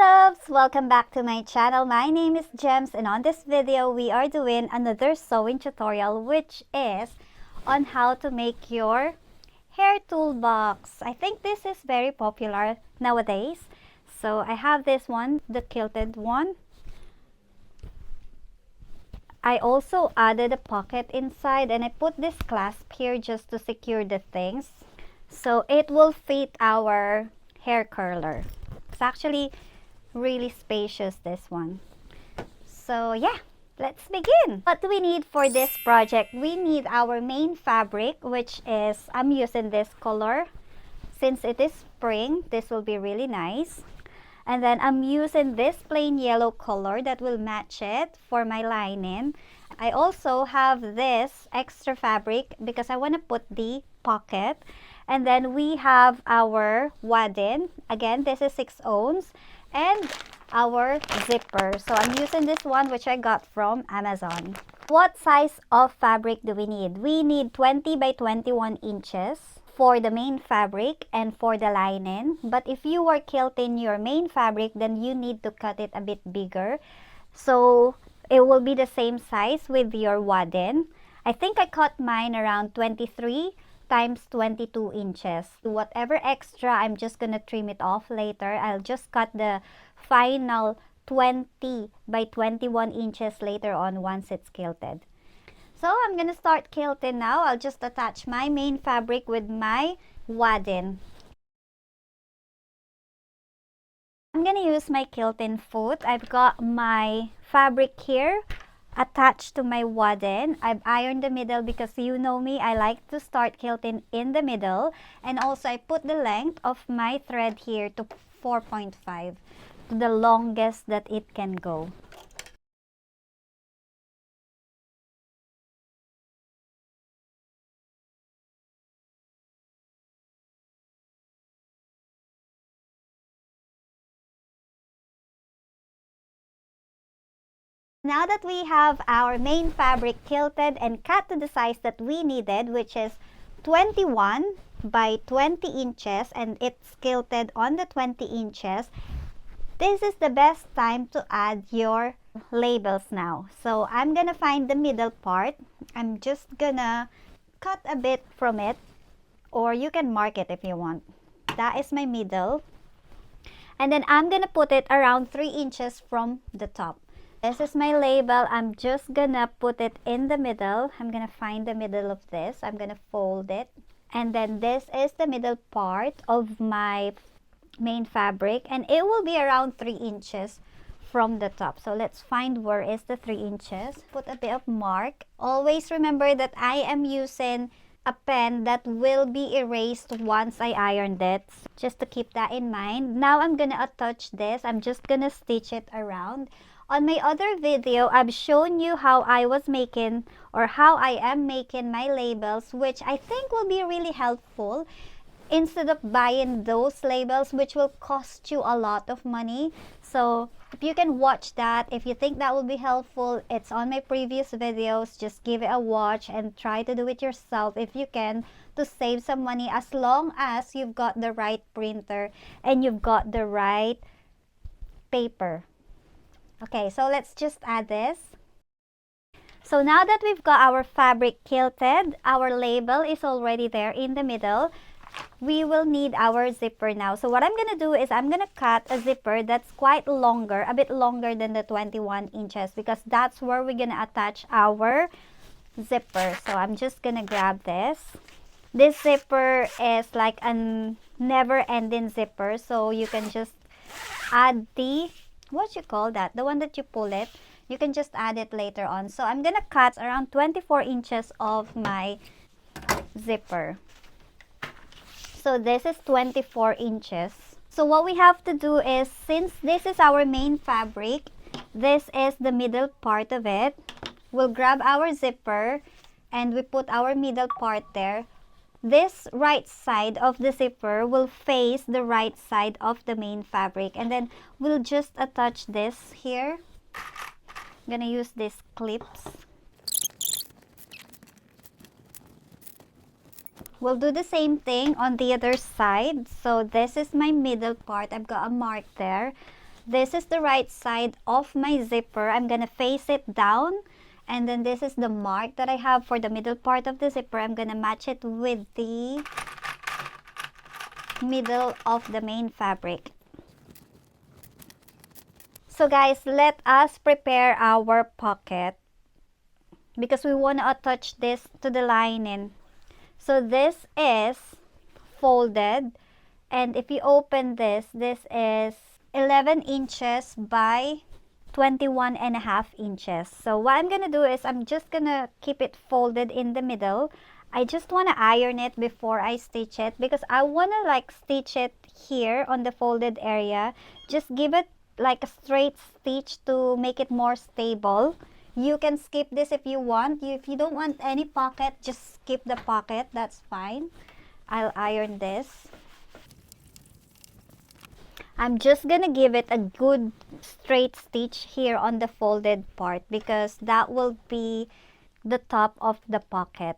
loves! Welcome back to my channel. My name is Jhems, and on this video we are doing another sewing tutorial, which is on how to make your hair toolbox. I think this is very popular nowadays. So I have this one, the quilted one. I also added a pocket inside, and I put this clasp here just to secure the things so it will fit our hair curler. It's actually really spacious, this one. So yeah, let's begin. What do we need for this project? We need our main fabric, which is, I'm using this color. Since it is spring, this will be really nice. And then I'm using this plain yellow color that will match it for my lining. I also have this extra fabric because I want to put the pocket. And then we have our wadding. Again, this is 6 ounce. And our zipper. So I'm using this one, which I got from Amazon. What size of fabric do we need? We need 20 by 21 inches for the main fabric and for the lining. But if you are quilting your main fabric, then you need to cut it a bit bigger. So it will be the same size with your wadding. I think I cut mine around 23 times 22 inches. Whatever extra, I'm just gonna trim it off later. I'll just cut the final 20 by 21 inches later on once it's quilted. So I'm gonna start quilting now. I'll just attach my main fabric with my wadding. I'm gonna use my quilting foot. I've got my fabric here attached to my wadding. I've ironed the middle because you know me, I like to start quilting in the middle. And also I put the length of my thread here to 4.5, to the longest that it can go. Now that we have our main fabric quilted and cut to the size that we needed, which is 21 by 20 inches, and it's quilted on the 20 inches, this is the best time to add your labels now. So I'm gonna find the middle part. I'm just gonna cut a bit from it, or you can mark it if you want. That is my middle. And then I'm gonna put it around 3 inches from the top. This is my label. I'm just gonna put it in the middle. I'm gonna find the middle of this. I'm gonna fold it. And then this is the middle part of my main fabric. And it will be around 3 inches from the top. So let's find where is the 3 inches. Put a bit of mark. Always remember that I am using a pen that will be erased once I ironed it. Just to keep that in mind. Now I'm gonna attach this. I'm just gonna stitch it around. On my other video, I've shown you how I was making, or how I am making my labels, which I think will be really helpful instead of buying those labels, which will cost you a lot of money. So if you can watch that, if you think that will be helpful, it's on my previous videos. Just give it a watch and try to do it yourself if you can, to save some money, as long as you've got the right printer and you've got the right paper. Okay, so let's just add this. So now that we've got our fabric quilted, our label is already there in the middle. We will need our zipper now. So what I'm gonna do is I'm gonna cut a zipper that's quite longer, a bit longer than the 21 inches, because that's where we're gonna attach our zipper. So I'm just gonna grab this. This zipper is like a never-ending zipper, so you can just add the, what you call that, the one that you pull it, you can just add it later on. So I'm gonna cut around 24 inches of my zipper. So this is 24 inches. So what we have to do is, since this is our main fabric, this is the middle part of it, we'll grab our zipper and we put our middle part there. This right side of the zipper will face the right side of the main fabric, and then we'll just attach this here. I'm gonna use these clips. We'll do the same thing on the other side. So this is my middle part. I've got a mark there. This is the right side of my zipper. I'm gonna face it down, and then this is the mark that I have for the middle part of the zipper. I'm gonna match it with the middle of the main fabric. So guys, let us prepare our pocket because we want to attach this to the lining. So this is folded, and if you open this, this is 11 inches by 21.5 inches. So what I'm gonna do is I'm just gonna keep it folded in the middle. I just want to iron it before I stitch it because I want to like stitch it here on the folded area. Just give it like a straight stitch to make it more stable. You can skip this if you want. If you don't want any pocket, just skip the pocket. That's fine. I'll iron this. I'm just gonna give it a good straight stitch here on the folded part because that will be the top of the pocket.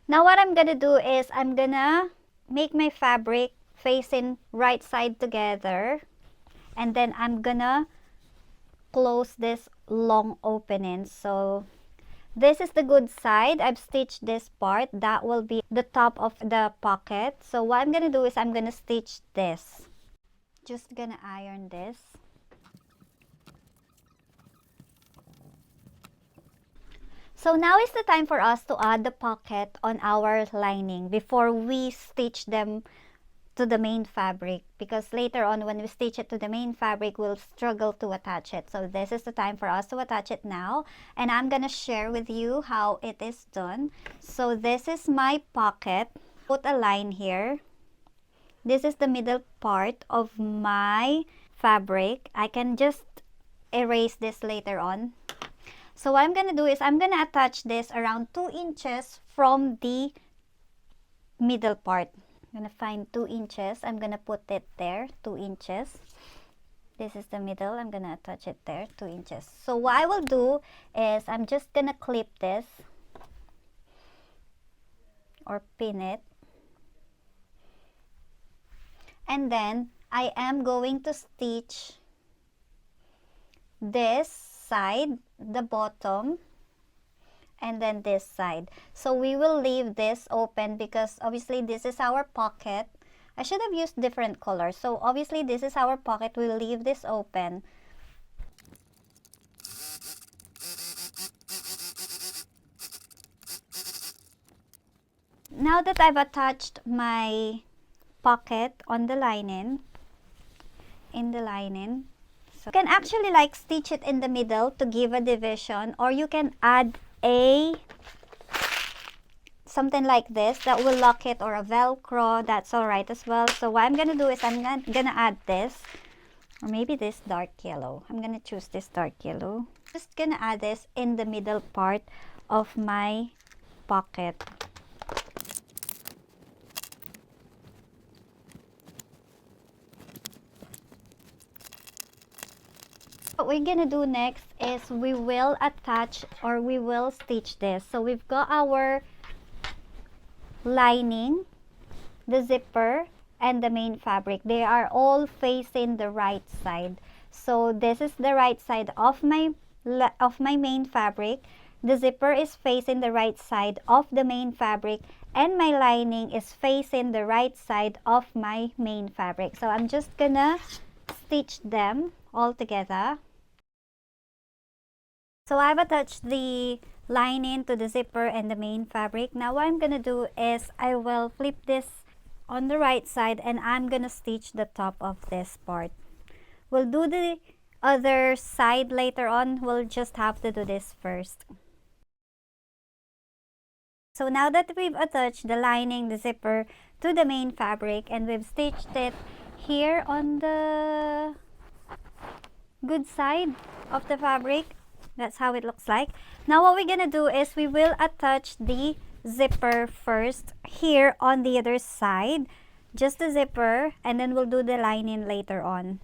Now what I'm gonna do is I'm gonna make my fabric facing right side together, and then I'm gonna close this long opening. So this is the good side. I've stitched this part. That will be the top of the pocket. So what I'm gonna do is I'm gonna stitch this. Just gonna iron this. So now is the time for us to add the pocket on our lining before we stitch them to the main fabric, because later on when we stitch it to the main fabric we'll struggle to attach it. So this is the time for us to attach it now, and I'm gonna share with you how it is done. So this is my pocket. Put a line here. This is the middle part of my fabric. I can just erase this later on. So what I'm gonna do is I'm gonna attach this around 2 inches from the middle part. I'm gonna find 2 inches. I'm gonna put it there, 2 inches. This is the middle. I'm gonna attach it there, 2 inches. So what I will do is I'm just gonna clip this or pin it. And then I am going to stitch this side, the bottom, and then this side. So we will leave this open because obviously this is our pocket. I should have used different colors. So obviously this is our pocket. We'll leave this open. Now that I've attached my pocket on the lining, so you can actually like stitch it in the middle to give a division, or you can add something like this that will lock it, or a velcro. That's all right as well. So what I'm gonna do is I'm gonna add this, or maybe this dark yellow. I'm gonna choose this dark yellow. Just gonna add this in the middle part of my pocket. What we're gonna do next is we will attach, or we will stitch this. So we've got our lining, the zipper, and the main fabric. They are all facing the right side. So this is the right side of my main fabric. The zipper is facing the right side of the main fabric, and my lining is facing the right side of my main fabric. So I'm just gonna stitch them all together. So I've attached the lining to the zipper and the main fabric. Now what I'm gonna do is I will flip this on the right side, and I'm gonna stitch the top of this part. We'll do the other side later on. We'll just have to do this first. So now that we've attached the lining, the zipper to the main fabric, and we've stitched it here on the good side of the fabric, that's how it looks like. Now what we're gonna do is we will attach the zipper first here on the other side, just the zipper, and then we'll do the lining later on.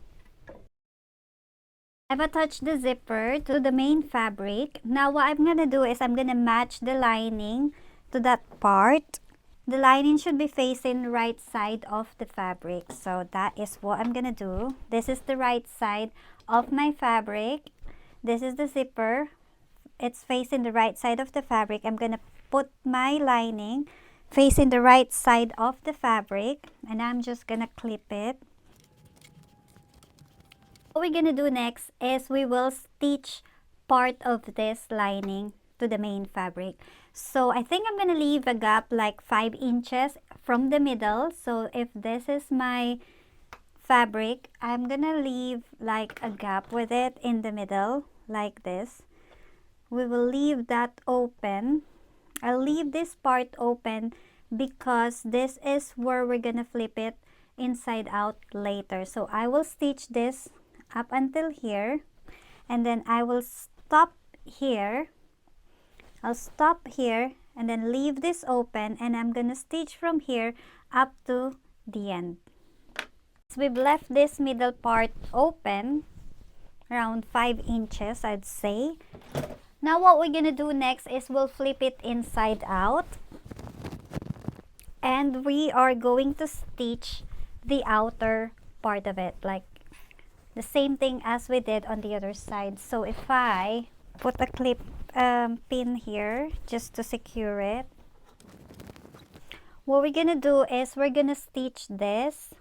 I've attached the zipper to the main fabric. Now what I'm gonna do is I'm gonna match the lining to that part. The lining should be facing right side of the fabric. So that is what I'm gonna do. This is the right side of my fabric. This is the zipper. It's facing the right side of the fabric. I'm gonna put my lining facing the right side of the fabric, and I'm just gonna clip it. What we're gonna do next is we will stitch part of this lining to the main fabric. So I think I'm gonna leave a gap like 5 inches from the middle. So if this is my fabric, I'm gonna leave like a gap with it in the middle like this. We will leave that open. I'll leave this part open because this is where we're gonna flip it inside out later. So I will stitch this up until here, and then I will stop here. I'll stop here and then leave this open, and I'm gonna stitch from here up to the end. So we've left this middle part open around 5 inches, I'd say. Now what we're gonna do next is we'll flip it inside out, and we are going to stitch the outer part of it, like the same thing as we did on the other side. So if I put a clip pin here just to secure it, what we're gonna do is we're gonna stitch this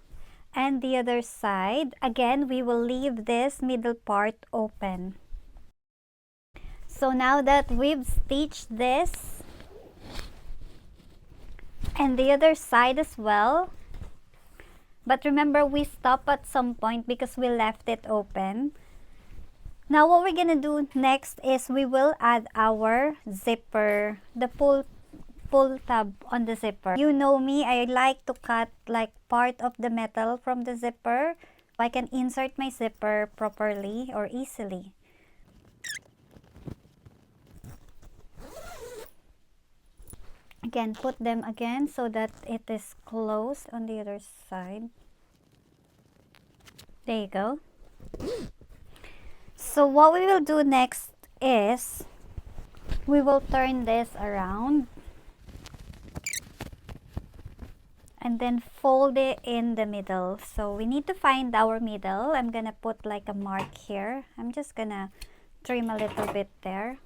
and the other side. Again, we will leave this middle part open. So now that we've stitched this and the other side as well, but remember we stop at some point because we left it open. Now what we're gonna do next is we will add our zipper, the pull tab on the zipper. You know me, I like to cut like part of the metal from the zipper so I can insert my zipper properly or easily. Again, put them again so that it is closed on the other side. There you go. So what we will do next is we will turn this around and then fold it in the middle. So we need to find our middle. I'm gonna put like a mark here. I'm just gonna trim a little bit there.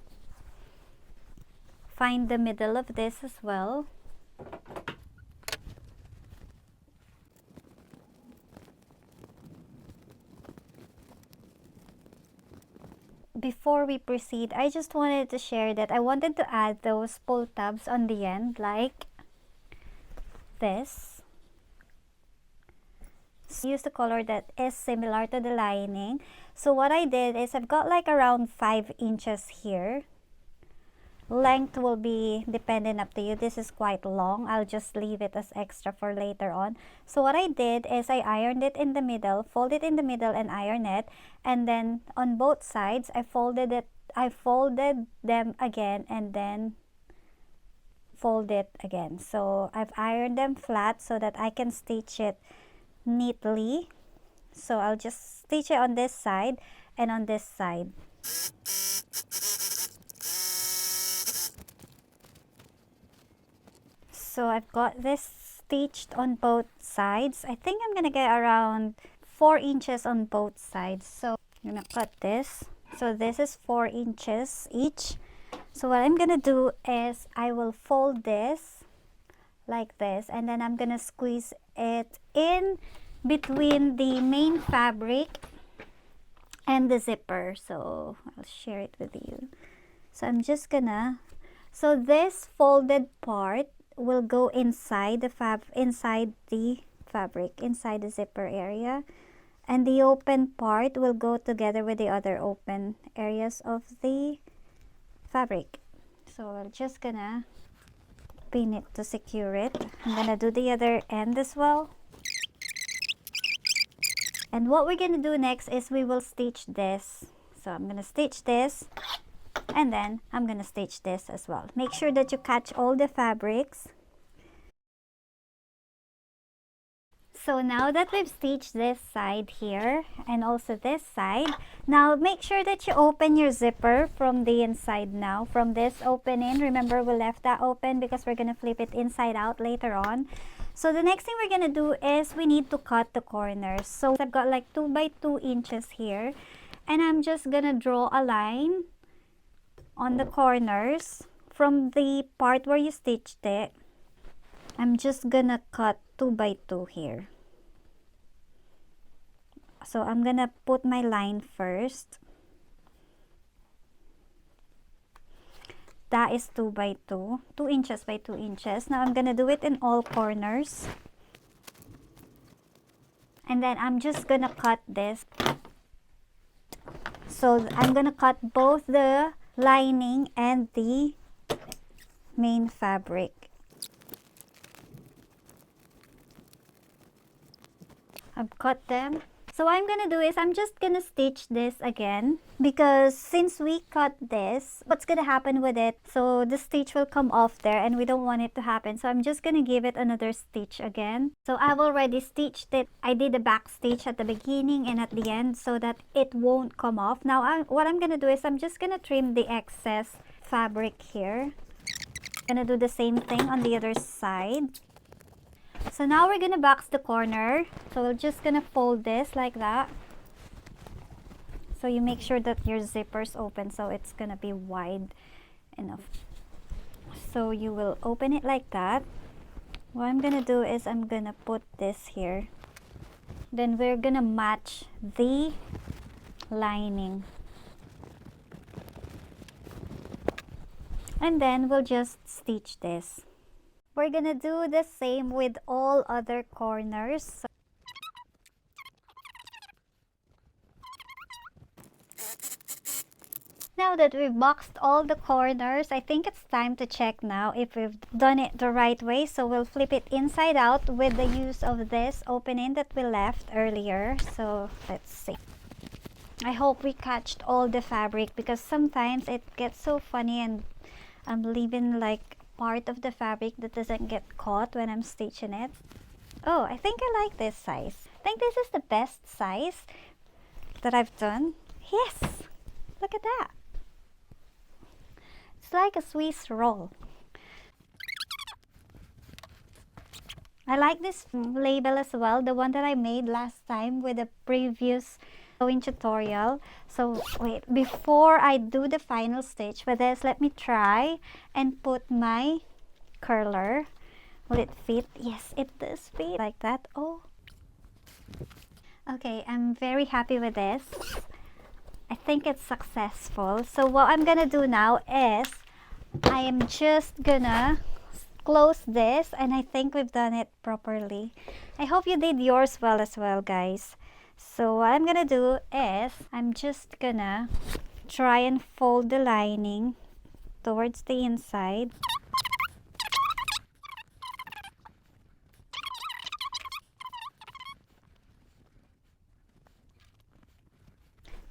Find the middle of this as well. Before we proceed, I just wanted to share that I wanted to add those pull tabs on the end like this. So use the color that is similar to the lining. So what I did is I've got like around 5 inches here. Length will be dependent up to you. This is quite long. I'll just leave it as extra for later on. So what I did is I ironed it in the middle, fold it in the middle and iron it, and then on both sides I folded them again and then fold it again. So I've ironed them flat so that I can stitch it neatly. So I'll just stitch it on this side and on this side. So I've got this stitched on both sides. I think I'm gonna get around 4 inches on both sides. So I'm gonna cut this. So this is 4 inches each. So what I'm gonna do is I will fold this like this, and then I'm gonna squeeze it in between the main fabric and the zipper. So I'll share it with you. So I'm just gonna, so this folded part will go inside the fabric, inside the zipper area, and the open part will go together with the other open areas of the fabric. So we're just gonna pin it to secure it. I'm gonna do the other end as well. And what we're gonna do next is we will stitch this. So I'm gonna stitch this, and then I'm gonna stitch this as well. Make sure that you catch all the fabrics. So now that we've stitched this side here and also this side, now make sure that you open your zipper from the inside now, from this opening. Remember, we left that open because we're going to flip it inside out later on. So the next thing we're going to do is we need to cut the corners. So I've got like 2 by 2 inches here, and I'm just going to draw a line on the corners from the part where you stitched it. I'm just gonna cut 2 by 2 here. So I'm gonna put my line first. That is 2 by 2, 2 inches by 2 inches. Now I'm gonna do it in all corners. And then I'm just gonna cut this. So I'm gonna cut both the lining and the main fabric. I've cut them. So what I'm gonna do is I'm just gonna stitch this again, because since we cut this, what's gonna happen with it, so the stitch will come off there and we don't want it to happen. So I'm just gonna give it another stitch again. So I've already stitched it. I did a back stitch at the beginning and at the end so that it won't come off. Now what I'm gonna do is I'm just gonna trim the excess fabric here. I'm gonna do the same thing on the other side. So now we're gonna box the corner. So we're just gonna fold this like that. So you make sure that your zipper's open, so it's gonna be wide enough. So you will open it like that. What I'm gonna do is I'm gonna put this here. Then we're gonna match the lining. And then we'll just stitch this. We're gonna do the same with all other corners. Now that we've boxed all the corners, I think it's time to check now if we've done it the right way. So we'll flip it inside out with the use of this opening that we left earlier. So let's see. I hope we catched all the fabric, because sometimes it gets so funny and I'm leaving like part of the fabric that doesn't get caught when I'm stitching it. Oh, I think I like this size. I think this is the best size that I've done. Yes, look at that. It's like a Swiss roll. I like this label as well, the one that I made last time with the previous sewing tutorial. So wait, before I do the final stitch with this, let me try and put my curler. Will it fit? Yes, it does fit like that. Oh, okay, I'm very happy with this. I think it's successful. So what I'm gonna do now is I am just gonna close this, and I think we've done it properly. I hope you did yours well as well, guys. So what I'm gonna do is I'm just gonna try and fold the lining towards the inside.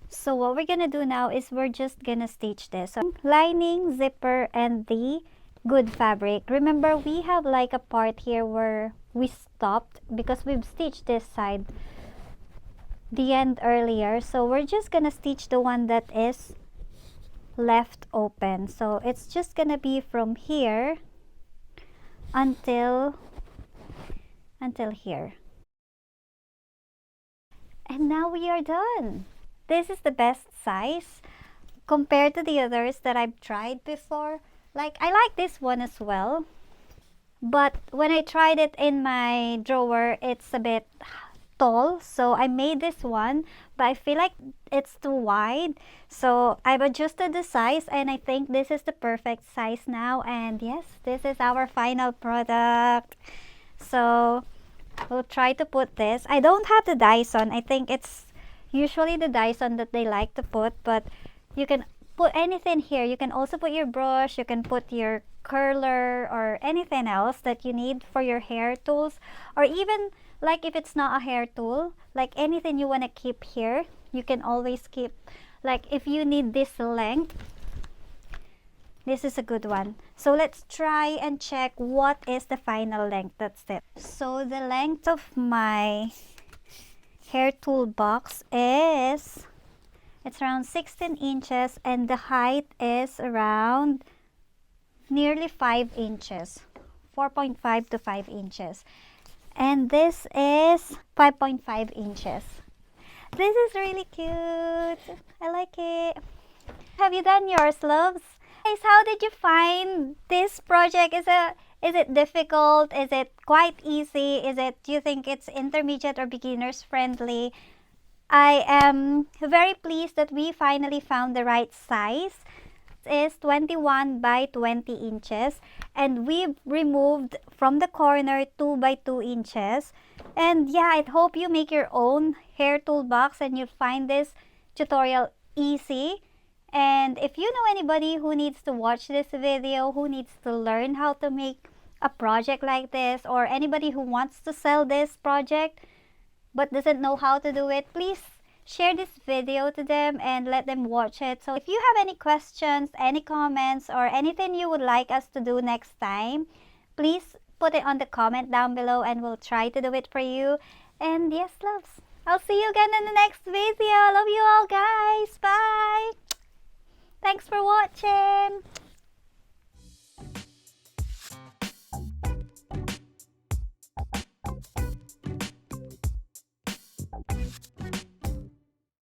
So what we're gonna do now is we're just gonna stitch this. So lining, zipper, and the good fabric. Remember, we have like a part here where we stopped because we've stitched this side the end earlier. So we're just gonna stitch the one that is left open. So it's just gonna be from here until here. And now we are done. This is the best size compared to the others that I've tried before. Like, I like this one as well, but when I tried it in my drawer, it's a bit tall, so I made this one, but I feel like it's too wide, so I've adjusted the size, and I think this is the perfect size now. And yes, this is our final product. So we'll try to put this. I don't have the Dyson. I think it's usually the Dyson that they like to put, but you can put anything here. You can also put your brush, you can put your curler or anything else that you need for your hair tools, or even like if it's not a hair tool, like anything you want to keep here, you can always keep. Like if you need this length, This is a good one. So let's try and check what is the final length. That's it. So the length of my hair toolbox is, it's around 16 inches, and the height is around nearly 5 inches. 4.5 to 5 inches. And this is 5.5 inches. This is really cute. I like it. Have you done yours, loves? Guys, how did you find this project? Is it difficult? Is it quite easy? Do you think it's intermediate or beginners friendly? I am very pleased that we finally found the right size. It is 21 by 20 inches, and we've removed from the corner 2 by 2 inches. And yeah, I hope you make your own hair toolbox and you find this tutorial easy. And if you know anybody who needs to watch this video, who needs to learn how to make a project like this, or anybody who wants to sell this project but doesn't know how to do it, please share this video to them and let them watch it. So if you have any questions, any comments, or anything you would like us to do next time, please put it on the comment down below and we'll try to do it for you. And yes, loves, I'll see you again in the next video. I love you all, guys. Bye. Thanks for watching.